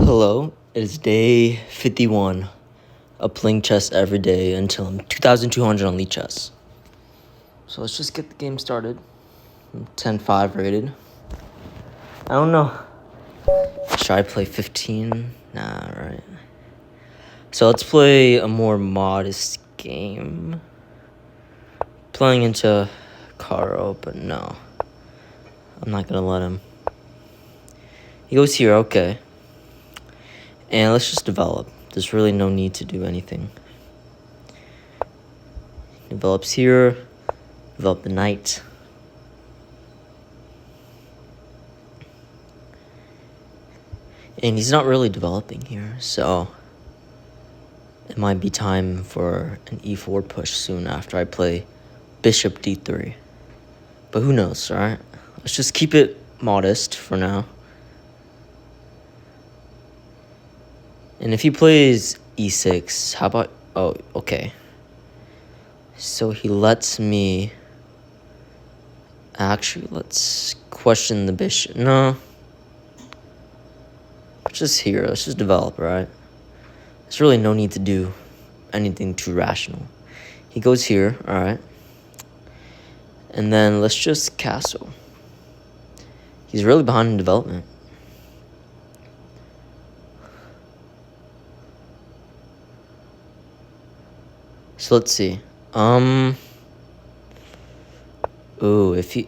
Hello, it is day 51 of playing chess every day until I'm 2,200 on lichess. So let's just get the game started. I'm 10-5 rated. I don't know. Should I play 15? Nah, right. So let's play a more modest game. Playing into Caro, but no. I'm not gonna let him. He goes here, okay. And let's just develop. There's really no need to do anything. Develops here. Develop the knight. And he's not really developing here, so it might be time for an e4 push soon after I play bishop d3. But who knows, right? Let's just keep it modest for now. And if he plays e6, how about... Oh, okay. So he lets me... Actually, let's question the bishop. No. Just here. Let's just develop, right? There's really no need to do anything too rational. He goes here, alright. And then let's just castle. He's really behind in development. So let's see. Ooh, if he...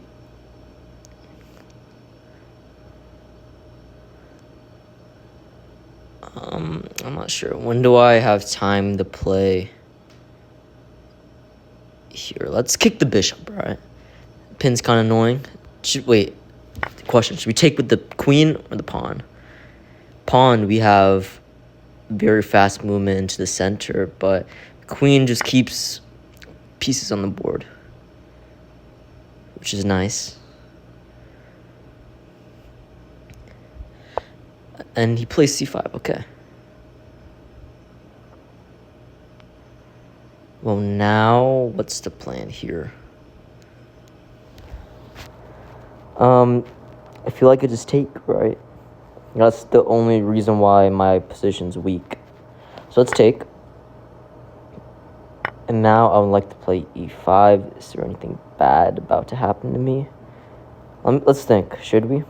I'm not sure. When do I have time to play here? Let's kick the bishop, right? Pin's kind of annoying. Wait, question. Should we take with the queen or the pawn? Pawn, we have very fast movement into the center, but queen just keeps pieces on the board, which is nice. And he plays c5, okay. Well, now, what's the plan here? I feel like I just take, right? That's the only reason why my position's weak. So let's take. And now I would like to play e5. Is there anything bad about to happen to me? Let's think. Should we?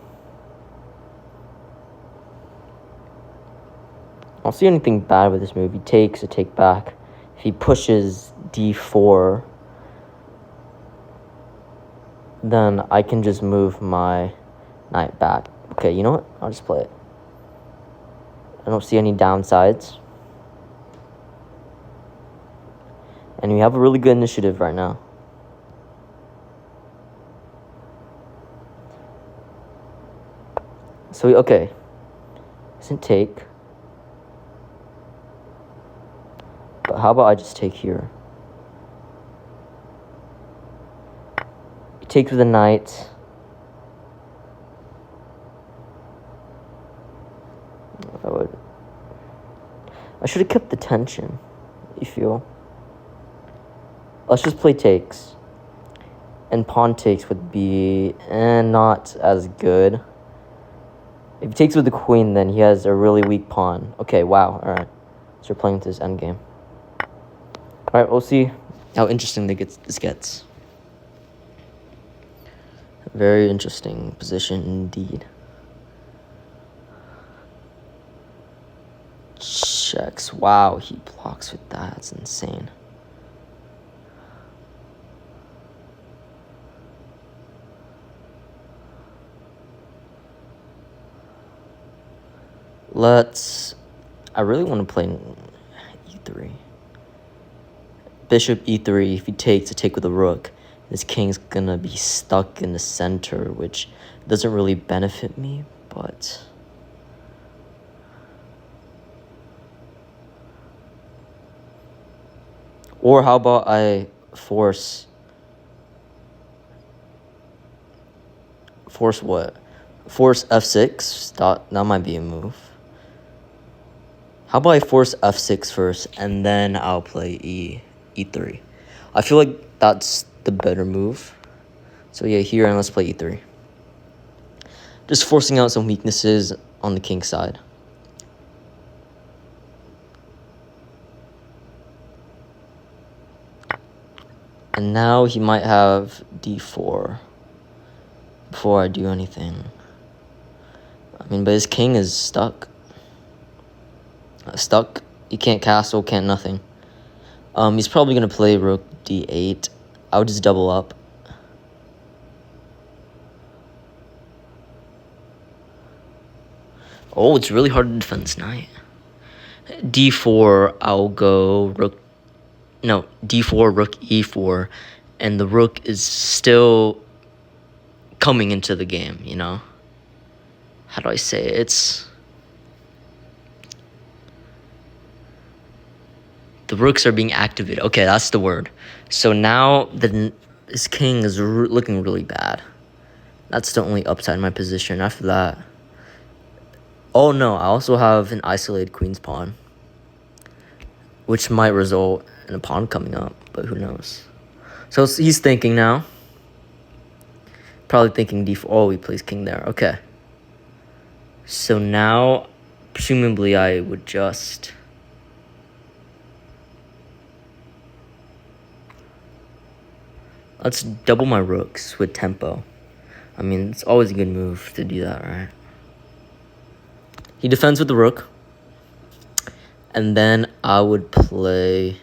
I don't see anything bad with this move. He takes a take back. If he pushes d4, then I can just move my knight back. Okay, you know what? I'll just play it. I don't see any downsides. And we have a really good initiative right now. So, okay. Doesn't take. But how about I just take here? He takes with a knight. I should have kept the tension, you feel? Let's just play takes. And pawn takes would be not as good. If he takes with the queen, then he has a really weak pawn. Okay, wow, alright. So we're playing with this endgame. Alright, we'll see how interesting this gets. Very interesting position indeed. Checks. Wow, he blocks with that. That's insane. I really want to play e3. Bishop e3. If he takes, a take with a rook. This king's gonna be stuck in the center, which doesn't really benefit me, but... Or how about I force what? Force f6? That might be a move. How about I force f6 first, and then I'll play e3. I feel like that's the better move. So yeah, here, and let's play e3. Just forcing out some weaknesses on the king side. And now he might have d4 before I do anything. I mean, but his king is stuck. Stuck. He can't castle, can't nothing. He's probably going to play rook d8. I would just double up. Oh, it's really hard to defend this knight. d4, I'll go rook... No, d4, rook e4. And the rook is still coming into the game, you know? How do I say it? It's... The rooks are being activated. Okay, that's the word. So now his king is looking really bad. That's the only upside in my position. After that... Oh no, I also have an isolated queen's pawn, which might result in a pawn coming up, but who knows. So he's thinking now. Probably thinking d4. Oh, he plays king there. Okay. So now, presumably, I would just... Let's double my rooks with tempo. I mean, it's always a good move to do that, right? He defends with the rook. And then I would play...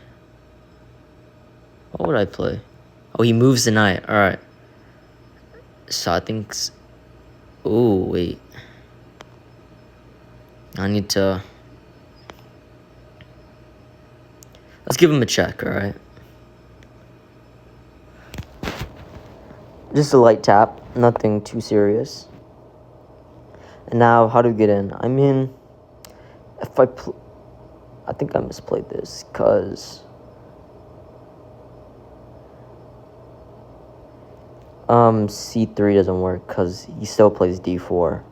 What would I play? Oh, he moves the knight. All right. So I think... Oh, wait. I need to... Let's give him a check, all right? Just a light tap. Nothing too serious. And now, how do we get in? I mean, if I think I misplayed this, because... C3 doesn't work, because he still plays d4.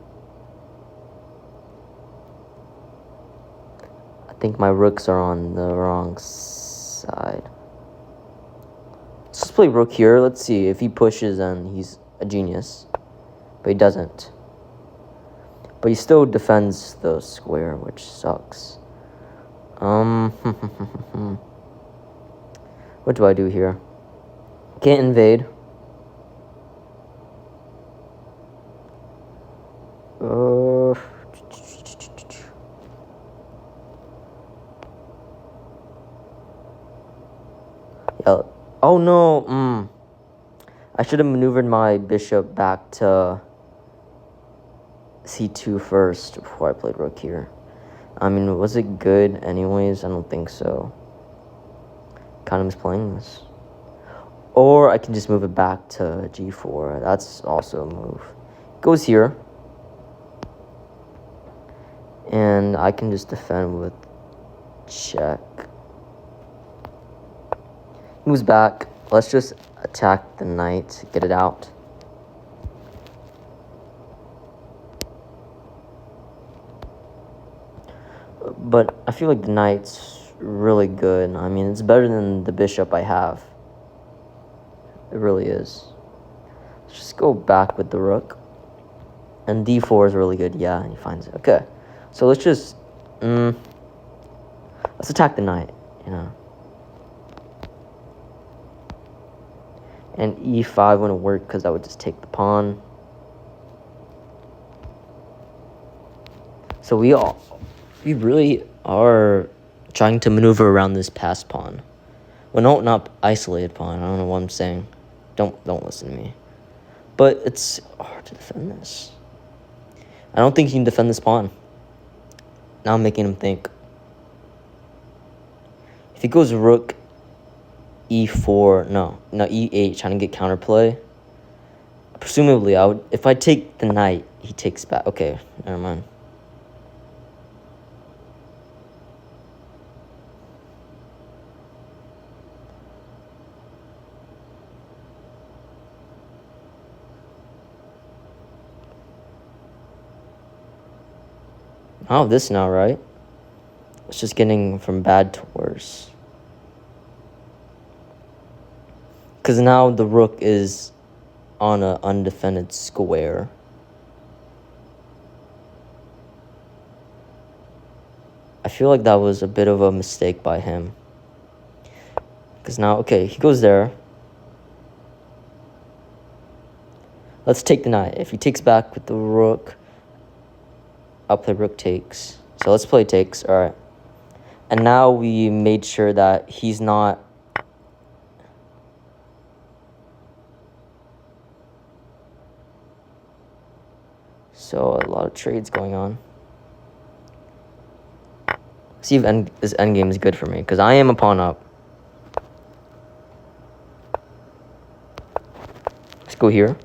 I think my rooks are on the wrong side. Let's just play rook here. Let's see. If he pushes, then he's a genius. But he doesn't. But he still defends the square, which sucks. What do I do here? Can't invade. Yeah. Oh no. I should have maneuvered my bishop back to c2 first before I played rook here. I mean, was it good anyways? I don't think so. Kind of misplaying this. Or I can just move it back to g4. That's also a move. Goes here. And I can just defend with check. Moves back. Let's just attack the knight. Get it out. But I feel like the knight's really good. I mean, it's better than the bishop I have. It really is. Let's just go back with the rook. And d4 is really good. Yeah, he finds it. Okay. So let's just... let's attack the knight, you know. And e5 wouldn't work because I would just take the pawn. So we really are trying to maneuver around this passed pawn. Well, no, not isolated pawn. I don't know what I'm saying. Don't listen to me. But it's hard to defend this. I don't think he can defend this pawn. Now I'm making him think. If he goes rook e4, no, e8, trying to get counterplay. Presumably, if I take the knight, he takes back. Okay, never mind. Oh, this now, right? It's just getting from bad to worse. Because now the rook is on an undefended square. I feel like that was a bit of a mistake by him. Because now, okay, he goes there. Let's take the knight. If he takes back with the rook, I'll play rook takes. So let's play takes. All right. And now we made sure that he's not... So a lot of trades going on. See if this endgame is good for me, because I am a pawn up. Let's go here.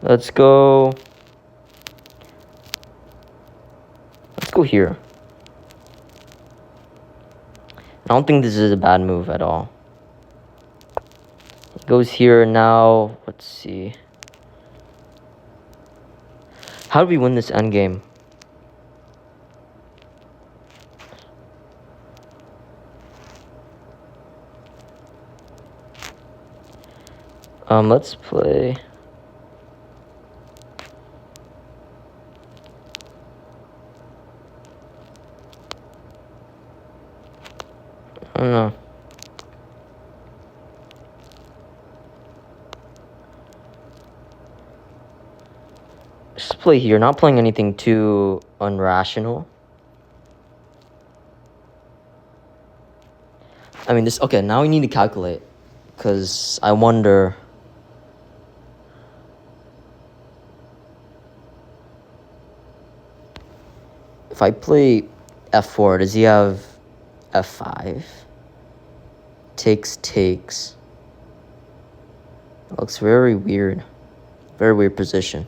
Let's go here. I don't think this is a bad move at all. He goes here now. Let's see. How do we win this endgame? Let's play... I don't know. Just play here, not playing anything too unrational. I mean, okay, now we need to calculate. Because I wonder... If I play f4, does he have f5? Takes. It looks very weird. Very weird position.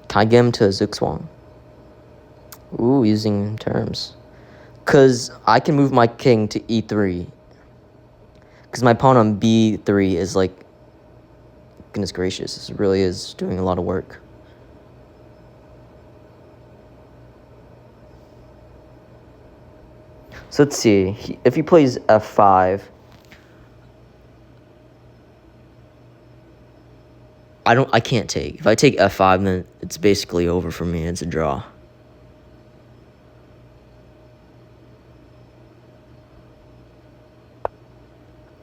Can I get him to a zugzwang? Ooh, using terms. Because I can move my king to e3. Because my pawn on b3 is like... Goodness gracious, this really is doing a lot of work. So let's see. If he plays f5... I can't take. If I take f5, then it's basically over for me. It's a draw.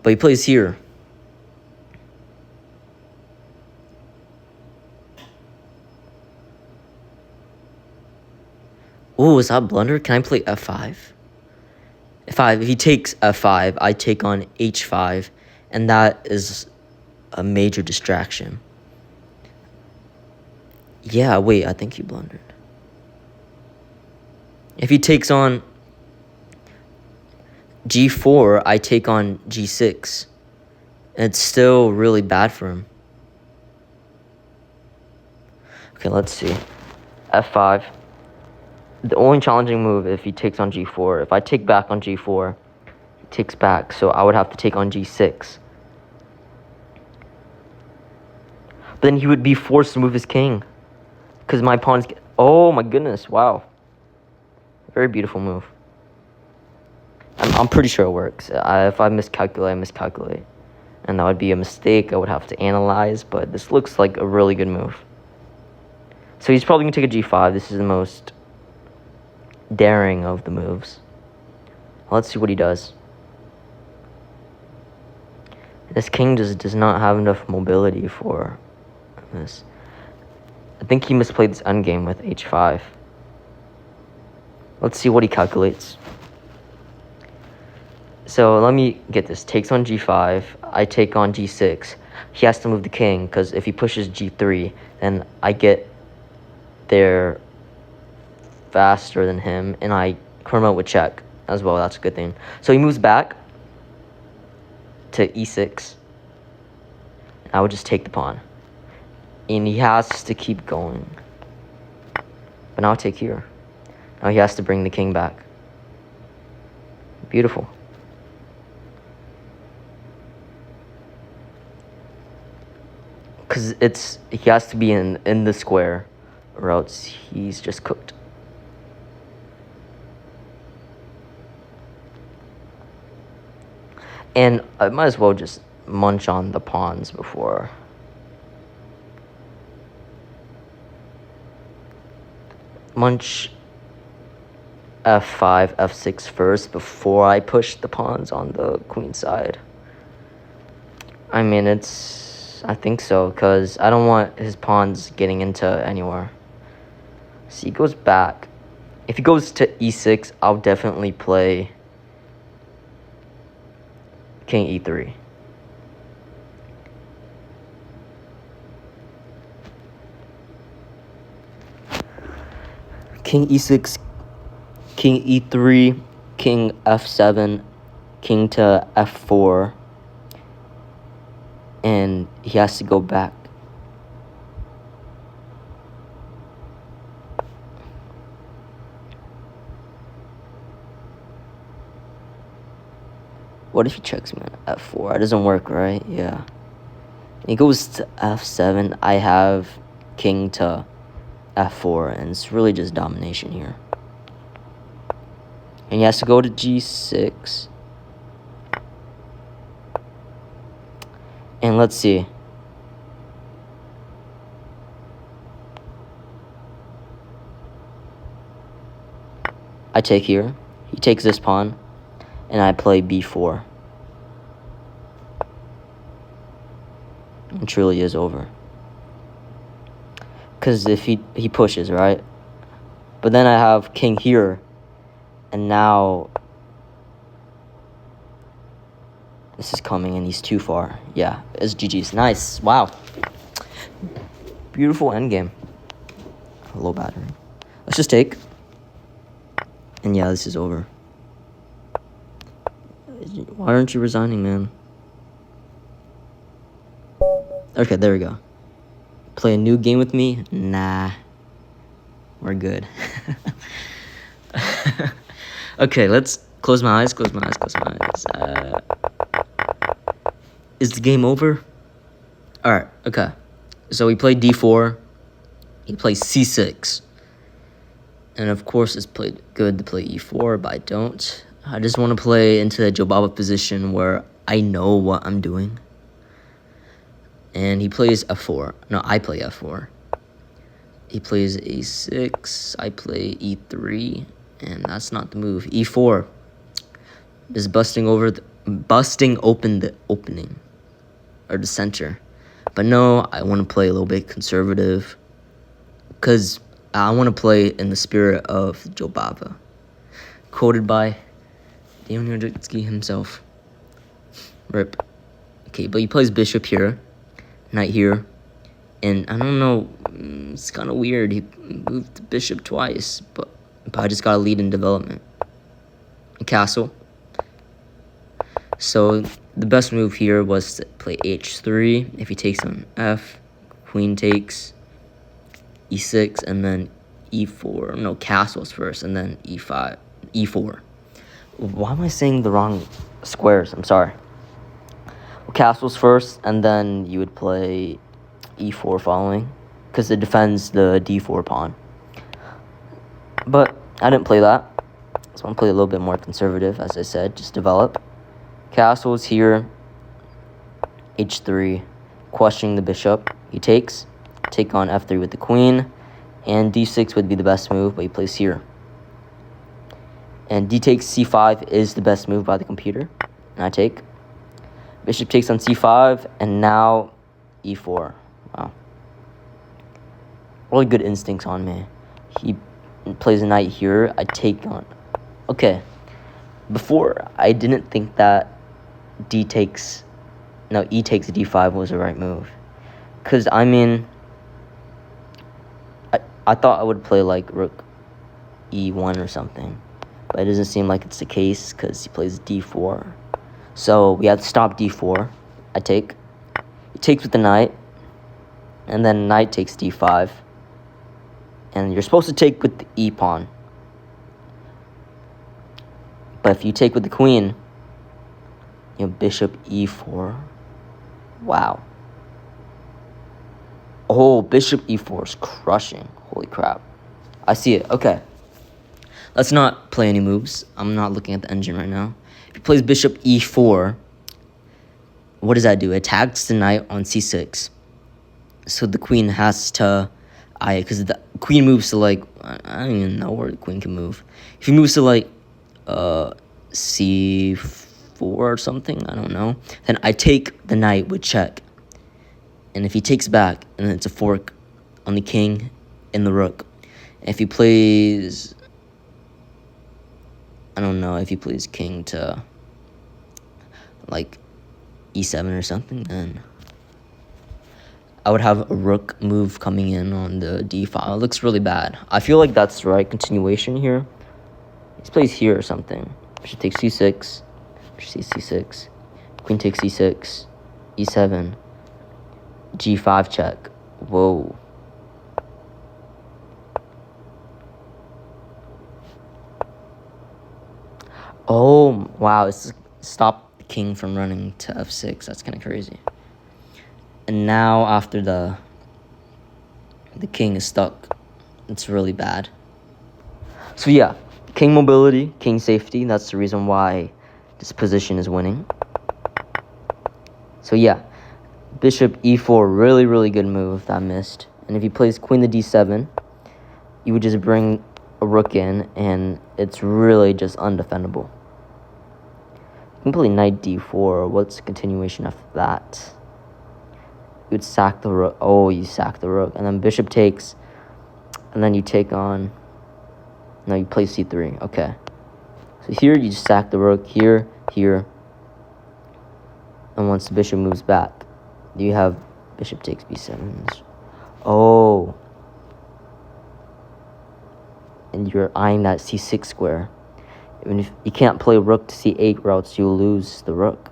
But he plays here. Oh, is that a blunder? Can I play f5? If he takes f5, I take on h5, and that is a major distraction. Yeah, wait, I think he blundered. If he takes on g4, I take on g6. And it's still really bad for him. Okay, let's see. f5. The only challenging move if he takes on g4. If I take back on g4, he takes back. So I would have to take on g6. But then he would be forced to move his king. Because my pawn's... Oh my goodness, wow. Very beautiful move. I'm pretty sure it works. If I miscalculate, I miscalculate. And that would be a mistake I would have to analyze. But this looks like a really good move. So he's probably going to take a g5. This is the most daring of the moves. Let's see what he does. This king just does not have enough mobility for this. I think he misplayed this endgame with h5. Let's see what he calculates. So let me get this. Takes on g5. I take on g6. He has to move the king, because if he pushes g3, then I get there faster than him, and I promote with check as well. That's a good thing. So he moves back to e6. I would just take the pawn. And he has to keep going. But now I'll take here. Now he has to bring the king back. Beautiful. Because he has to be in the square, or else he's just cooked. And I might as well just munch on the pawns before. Munch f5, f6 first before I push the pawns on the queen side. I mean, I think so, because I don't want his pawns getting into anywhere. So he goes back. If he goes to e6, I'll definitely play king e3. King e6, king e3, king f7, king to f4, and he has to go back. What if he checks me at f4? That doesn't work, right? Yeah. He goes to f7. I have king to f4, and it's really just domination here. And he has to go to g6. And let's see. I take here. He takes this pawn. And I play b4. It truly is over. Because if he pushes, right? But then I have king here. And now this is coming and he's too far. Yeah, it's GG's. Nice. Wow. Beautiful endgame. Low battery. Let's just take. And yeah, this is over. Why aren't you resigning, man? Okay, there we go. Play a new game with me? Nah. We're good. Okay, let's close my eyes, close my eyes. Is the game over? Alright, okay. So we play d4. He plays c6. And of course it's good to play e4, but I don't. I just want to play into the Jobaba position where I know what I'm doing. And he plays f4. No, I play f4. He plays a6. I play e3. And that's not the move. e4 is busting open the opening. Or the center. But no, I want to play a little bit conservative. Because I want to play in the spirit of Jobaba. Quoted by Daniel Nowitzki himself. Rip. Okay, but he plays bishop here. Knight here. And I don't know, it's kind of weird. He moved the bishop twice, but I just got a lead in development. Castle. So the best move here was to play h3. If he takes on f, queen takes, e6, and then e4. No, castles first, and then e5, e4. Why am I saying the wrong squares? I'm sorry. Well, castles first, and then you would play e4 following, because it defends the d4 pawn. But I didn't play that, so I'm going to play a little bit more conservative, as I said, just develop. Castles here, h3, questioning the bishop. He takes, take on f3 with the queen, and d6 would be the best move, but he plays here. And d takes c5 is the best move by the computer, and I take. Bishop takes on c5, and now e4. Wow. Really good instincts on me. He plays a knight here. I take on. Okay. Before, I didn't think that e takes d5 was the right move. Because, I mean, I thought I would play, like, rook e1 or something. But it doesn't seem like it's the case because he plays d4. So we have to stop d4. I take. He takes with the knight. And then knight takes d5. And you're supposed to take with the e pawn. But if you take with the queen, you know, bishop e4. Wow. Oh, bishop e4 is crushing. Holy crap. I see it. Okay. Let's not play any moves. I'm not looking at the engine right now. If he plays bishop e4, what does that do? It attacks the knight on c6. So the queen has to because the queen moves to like, I don't even know where the queen can move. If he moves to like c4 or something, I don't know, then I take the knight with check. And if he takes back, and then it's a fork on the king and the rook. And if he plays, I don't know, if he plays king to like e7 or something, then I would have a rook move coming in on the d file. It looks really bad. I feel like that's the right continuation here. He plays here or something. Bishop takes c6, bishop takes c6, queen takes c6, e7, g5 check. Whoa. Oh, wow. It's stopped the king from running to f6. That's kind of crazy. And now after the king is stuck, it's really bad. So yeah, king mobility, king safety. That's the reason why this position is winning. So yeah, bishop e4, really, really good move that missed. And if he plays queen to d7, you would just bring a rook in, and it's really just undefendable. You can play knight d4. What's the continuation after that? You would sack the rook. Oh, you sack the rook. And then bishop takes, and then you take on... No, you play c3. Okay. So here you just sack the rook. Here, here. And once the bishop moves back, you have bishop takes b7. Oh. And you're eyeing that c6 square. Even if you can't play rook to c8 or else you'll lose the rook.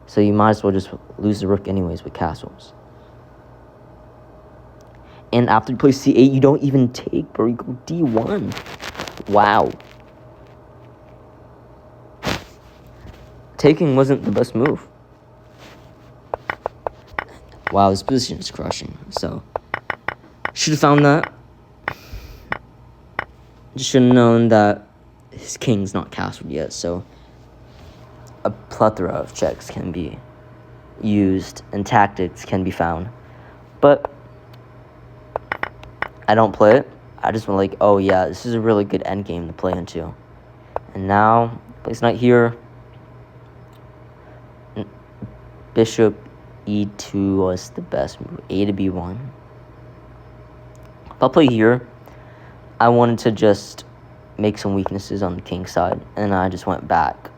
So you might as well just lose the rook anyways with castles. And after you play c8, you don't even take, bro. You go d1. Wow. Taking wasn't the best move. Wow, this position is crushing. So, should have found that. Just should have known that his king's not castled yet. So, a plethora of checks can be used and tactics can be found. But I don't play it. I just went like, oh yeah, this is a really good endgame to play into. And now, plays knight here. Bishop e2 was the best move. A to b1. If I play here, I wanted to just make some weaknesses on the king side. And I just went back.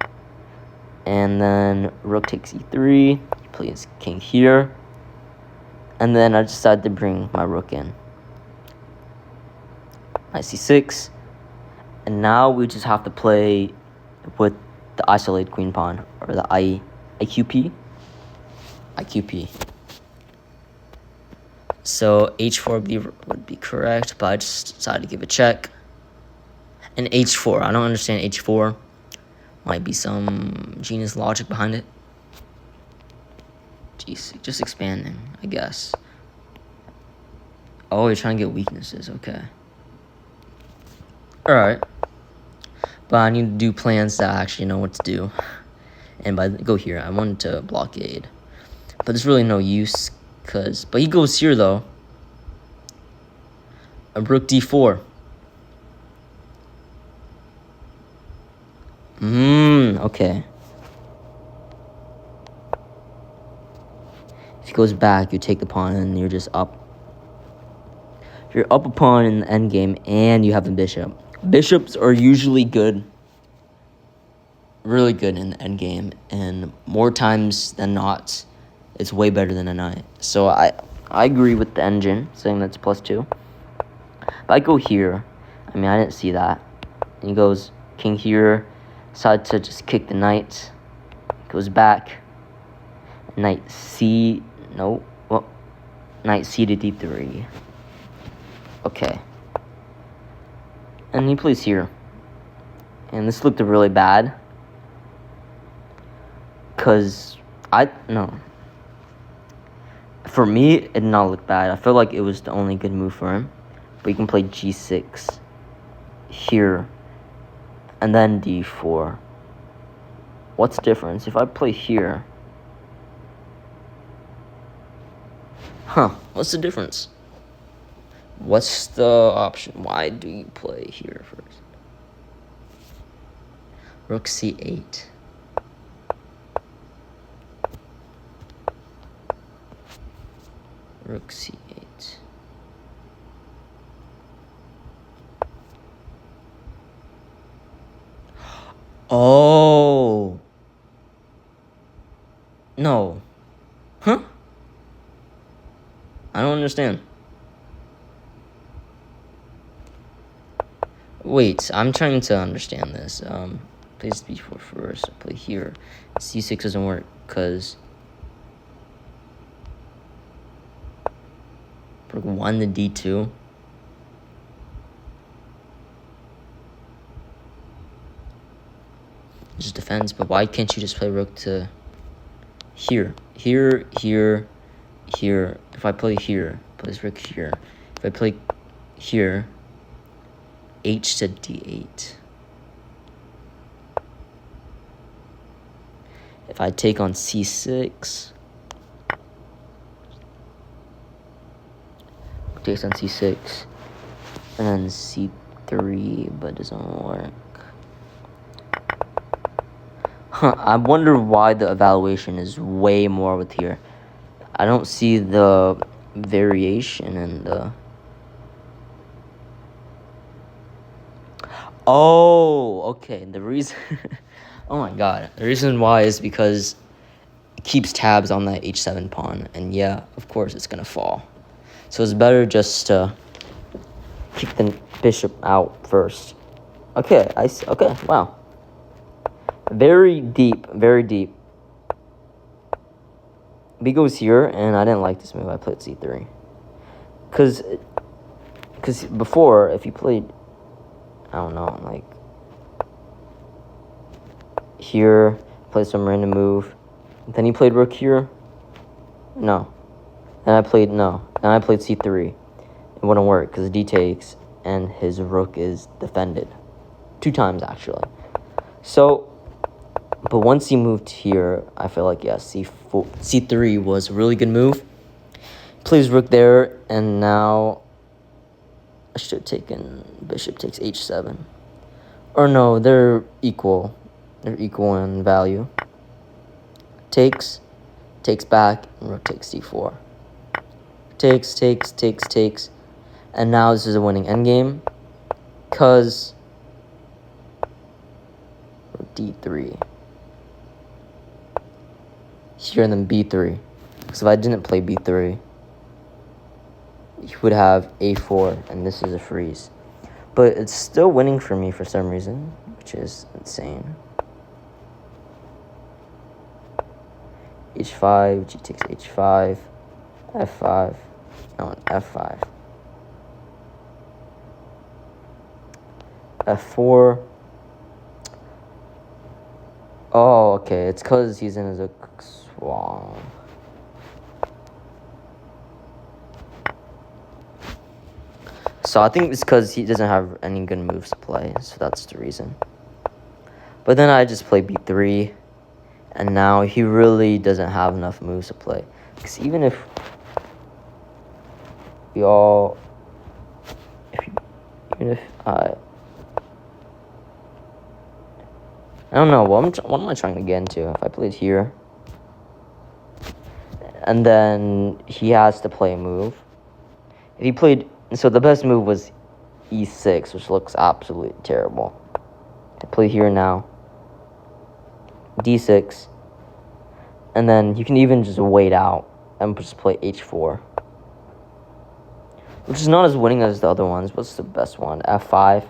And then rook takes e3. He plays king here. And then I decided to bring my rook in. Knight c6. And now we just have to play with the isolated queen pawn, or the IQP. So h4 would be correct, but I just decided to give a check. And h4, I don't understand h4. Might be some genius logic behind it. Jeez, just expanding, I guess. Oh, you're trying to get weaknesses, okay. Alright. But I need to do plans that I actually know what to do. And go here, I wanted to blockade. But there's really no use, but he goes here though. A rook d4. Okay. If he goes back, you take the pawn and you're just up. You're up a pawn in the endgame and you have the bishop. Bishops are usually good. Really good in the endgame. And more times than not, it's way better than a knight. So I agree with the engine saying that's +2. But I go here. I mean, I didn't see that. And he goes king here. Decide to just kick the knight. Goes back. Knight c. No. Well, knight c to d3. Okay. And he plays here. And this looked really bad. Because for me, it did not look bad. I feel like it was the only good move for him. But you can play g6 here and then d4. What's the difference? If I play here, Huh, what's the difference? What's the option? Why do you play here first? Rook c8. Rook c8. Oh. No. Huh? I don't understand. Wait, I'm trying to understand this. Plays b4 first. I play here. c6 doesn't work because rook 1 to d2. Just defends, but why can't you just play rook to here? Here, here, here. If I play here, plays rook here. If I play here, h to d8. If I take on c6, takes on c6, and then c3, but doesn't work. Huh, I wonder why the evaluation is way more with here. I don't see the variation in the... Oh, okay. The reason... oh my god. The reason why is because it keeps tabs on that h7 pawn. And yeah, of course it's going to fall. So it's better just to kick the bishop out first. Okay, I see. Okay, wow. Very deep, very deep. B goes here, and I didn't like this move. I played c3. Because before, if you played, I don't know, like, here, played some random move. Then he played rook here. No. And I played c3. It wouldn't work, because d takes, and his rook is defended. 2 times, actually. So... But once he moved here, I feel like, yeah, c3 was a really good move. Plays rook there, and now I should have taken bishop takes h7. Or no, they're equal. They're equal in value. Takes back, and rook takes d4. Takes. And now this is a winning endgame, because rook d3. Here and then b3. Because if I didn't play b3, he would have a4, and this is a freeze. But it's still winning for me for some reason, which is insane. h5, g takes h5, f5, no, f5. f4. Oh, okay, it's because he's in his swan. So I think it's because he doesn't have any good moves to play, so that's the reason. But then I just play b3, and now he really doesn't have enough moves to play. Because even if we all, even if I don't know, what am I trying to get into? If I played here, and then he has to play a move. If he played, so the best move was e6, which looks absolutely terrible. I play here now, d6, and then you can even just wait out and just play h4, which is not as winning as the other ones. What's the best one? f5.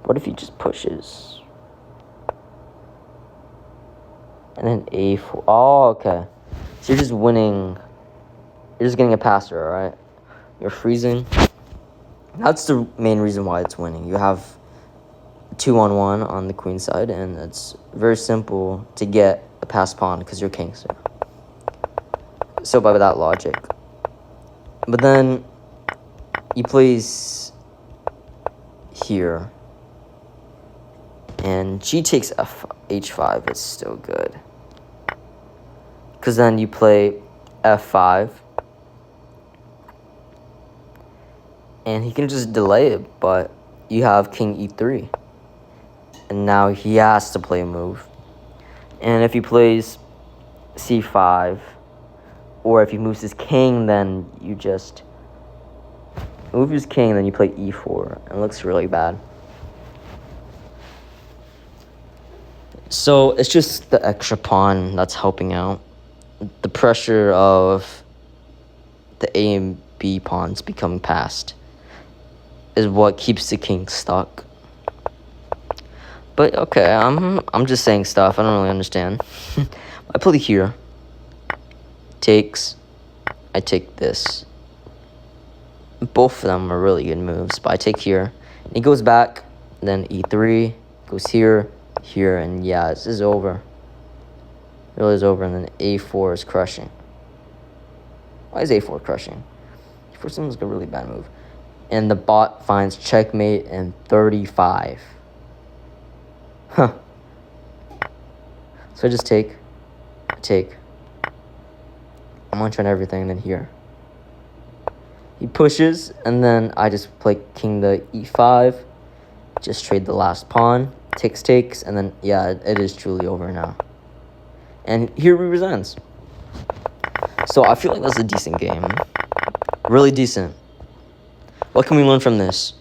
What if he just pushes? And then a4. Oh, okay. So you're just winning. You're just getting a passer, alright? You're freezing. That's the main reason why it's winning. You have 2-on-1 on the queen side, and it's very simple to get a pass pawn because you're king. So by that logic. But then he plays here. And g takes h5 is still good. because then you play f5, and he can just delay it, but you have king e3, and now he has to play a move. And if he plays c5, or if he moves his king, then you just move his king, then you play e4, and it looks really bad. So it's just the extra pawn that's helping out. The pressure of the A and B pawns becoming passed is what keeps the king stuck. But okay, I'm just saying stuff. I don't really understand. I play here. Takes. I take this. Both of them are really good moves, but I take here. And he goes back, then e3, goes here, here, and yeah, this is over. It really is over, and then a4 is crushing. Why is a4 crushing? A4 seems like a really bad move. And the bot finds checkmate in 35. Huh. So I just take. I'm on trying everything, and then here. He pushes, and then I just play king to e5. Just trade the last pawn. Takes, and then, yeah, it is truly over now. And here he resigns. So I feel like that's a decent game. Really decent. What can we learn from this?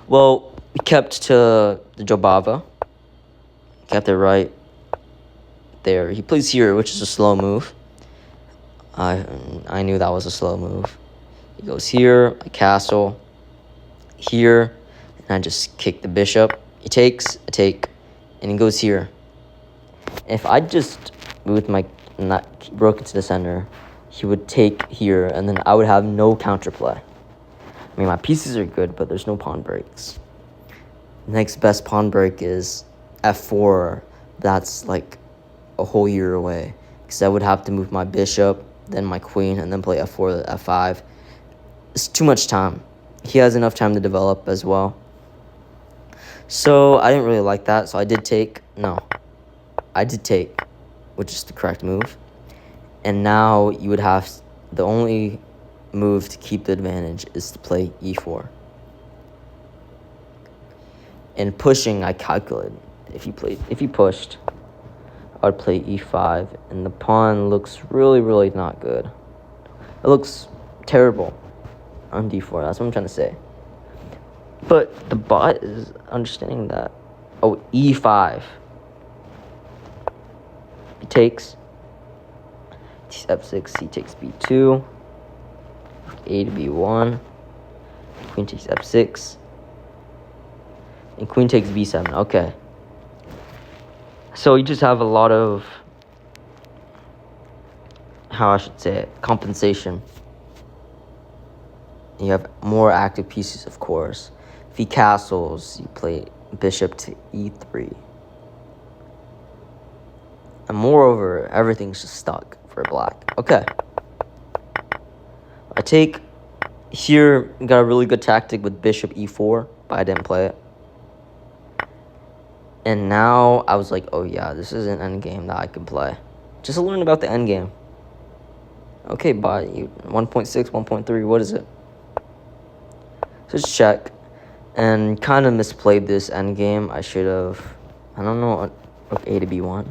Well, we kept to the Jobava. Kept it right there. He plays here, which is a slow move. I knew that was a slow move. He goes here, I castle, here, and I just kick the bishop. He takes, I take, and he goes here. If I just moved my broke into the center, he would take here, and then I would have no counterplay. I mean, my pieces are good, but there's no pawn breaks. Next best pawn break is f4. That's like a whole year away, because I would have to move my bishop, then my queen, and then play f4 to f5. It's too much time. He has enough time to develop as well. So I didn't really like that, so I did take. No, I did take, which is the correct move. And now you would have the only move to keep the advantage is to play e4. And pushing, I calculated. If you pushed, I would play e5, and the pawn looks really, really not good. It looks terrible on d4. That's what I'm trying to say. But the bot is understanding that. Oh, e5. He takes. F6. He takes b2. A to b1. Queen takes f6. And queen takes b7. Okay. So you just have a lot of, how I should say it, compensation. You have more active pieces, of course. If he castles, you play bishop to e3. And moreover, everything's just stuck for black. Okay. I take here, got a really good tactic with bishop e4, but I didn't play it. And now I was like, oh yeah, this is an endgame that I can play. Just learn about the endgame. Okay, bot, you 1.6, 1.3, what is it? So just check. And kind of misplayed this endgame. I should have, I don't know, rook A to b1.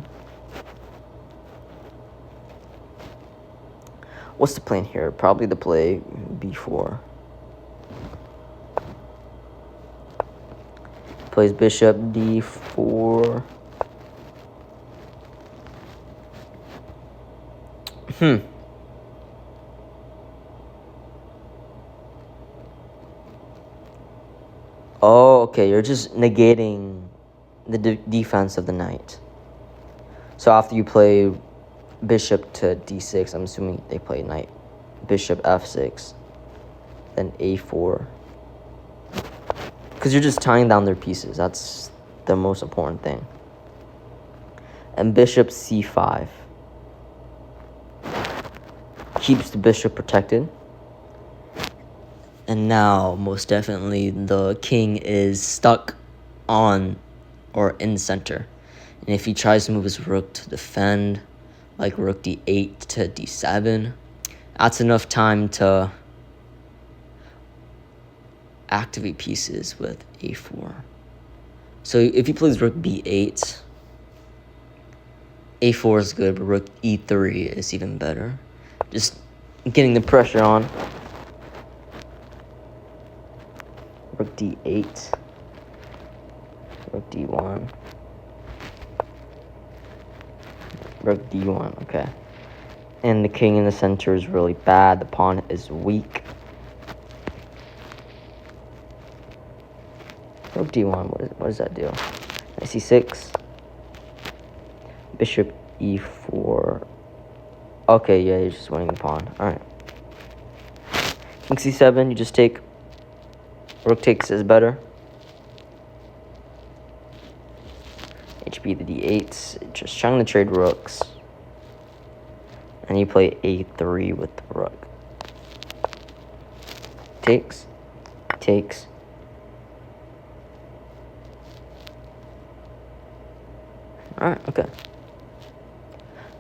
What's the plan here? Probably to play b4. Plays bishop d4. Oh, okay. You're just negating the defense of the knight. So after you play bishop to d6, I'm assuming they play knight. Bishop f6. Then a4. Because you're just tying down their pieces. That's the most important thing. And bishop c5. Keeps the bishop protected. And now, most definitely, the king is stuck on or in the center. And if he tries to move his rook to defend, like rook d8 to d7. That's enough time to activate pieces with a4. So if he plays rook b8, a4 is good, but rook e3 is even better. Just getting the pressure on. Rook d8, rook d1, rook d1, okay. And the king in the center is really bad. The pawn is weak. Rook d1, what does that do? Knight c6. Bishop e4. Okay, yeah, you're just winning the pawn. Alright. King c7, you just take. Rook takes is better. HB the d8, just trying to trade rooks. And you play a3 with the rook. Takes. Takes. Alright, okay.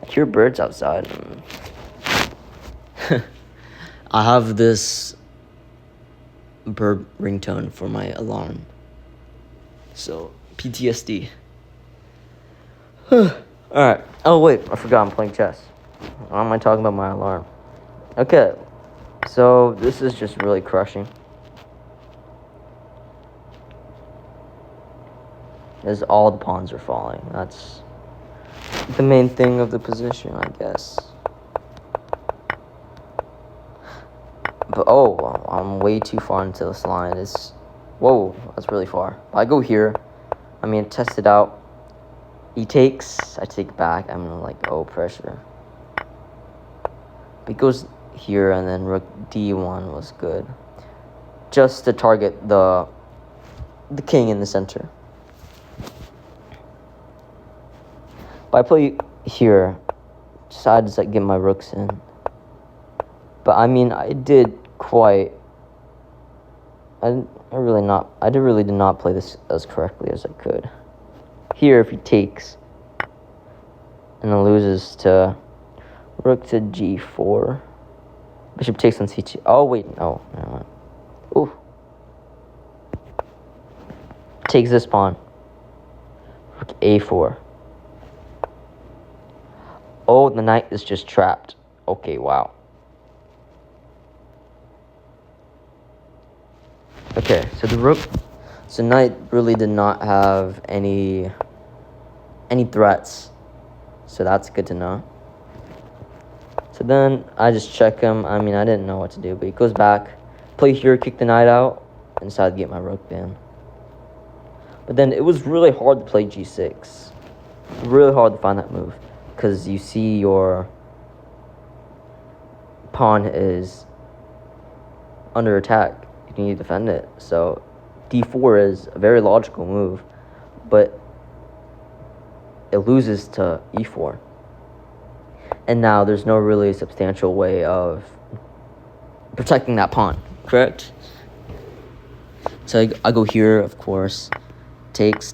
I hear birds outside. I have this bird ringtone for my alarm. So, PTSD. Alright. Oh, wait. I forgot I'm playing chess. Why am I talking about my alarm? Okay. So, this is just really crushing. As all the pawns are falling. That's the main thing of the position, I guess. But, oh, I'm way too far into this line. Whoa, that's really far. If I go here, test it out. He takes, I take back. I'm like, oh, pressure. But he goes here, and then rook d1 was good. Just to target the king in the center. But I play here, decided to get my rooks in. But I did quite. I really did not play this as correctly as I could. Here, if he takes, and then loses to rook to g4, bishop takes on c2. Oh wait, no, never mind. Ooh, takes this pawn. Rook a4. Oh, the knight is just trapped. Okay, wow. Okay, so knight really did not have any threats. So that's good to know. So then I just check him. I didn't know what to do, but he goes back, play here, kick the knight out, and decided to get my rook in. But then it was really hard to play g6. Really hard to find that move, because you see your pawn is under attack. You need to defend it. So d4 is a very logical move, but it loses to e4. And now there's no really substantial way of protecting that pawn, correct? So I go here, of course. Takes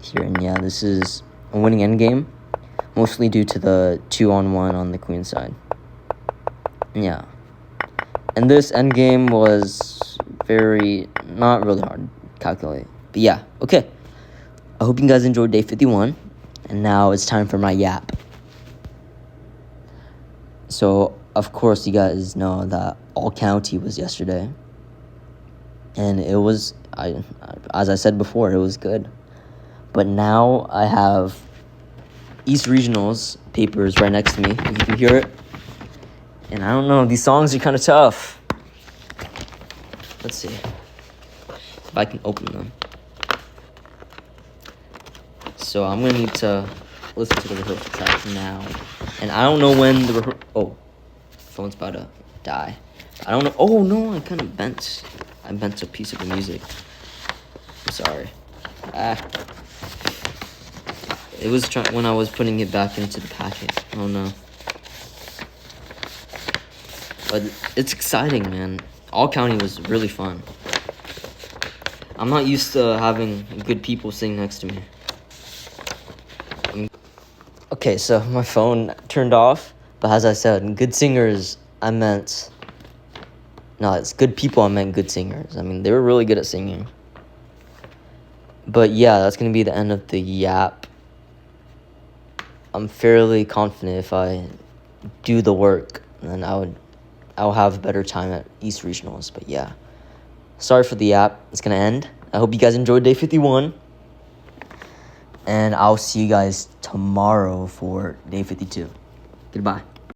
here, and yeah, this is a winning endgame, mostly due to the 2-on-1 on the queen side. Yeah. And this endgame was not really hard to calculate. But yeah, okay. I hope you guys enjoyed day 51. And now it's time for my yap. So, of course, you guys know that All County was yesterday. And it was, as I said before, it was good. But now I have East Regionals papers right next to me. You can hear it. And I don't know, these songs are kind of tough. Let's see if I can open them. So I'm going to need to listen to the rehearsal track now. And I don't know when the phone's about to die. I don't know. Oh, no, I kind of bent. I bent a piece of the music. I'm sorry. It was when I was putting it back into the packet. Oh, no. But it's exciting, man. All County was really fun. I'm not used to having good people sitting next to me. Okay, so my phone turned off, but as I said, good singers, I meant... No, it's good people, I meant good singers. I mean, they were really good at singing. But yeah, that's going to be the end of the yap. I'm fairly confident if I do the work, then I'll have a better time at East Regionals. But yeah, sorry for the yap. It's going to end. I hope you guys enjoyed day 51. And I'll see you guys tomorrow for day 52. Goodbye.